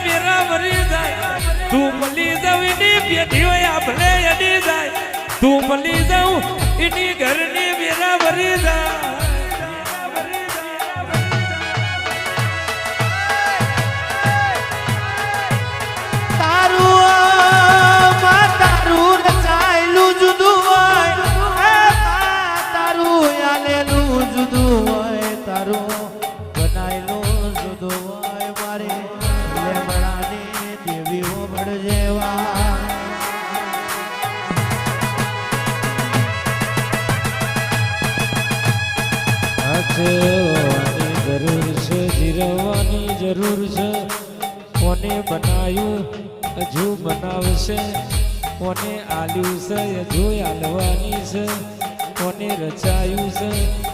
મેરા મરી જાય તું મળી જાવ એની પેઢીઓ ભલે અડી જાય તું મળી જાવ એની ઘરની મેરા મરી જાય તારું રચાયેલું જુદું હોય તારું આલેલું જુદું હોય તારું બનાયેલું જુદું હોય મારે લેમડાની દેવીઓ ભળજેવા હચવાની જરૂર છે જીરવાની જરૂર છે કોને બનાયું હજુ બનાવશે કોને આલ્યું છે હજુ આલવાની છે કોને રચાયું છે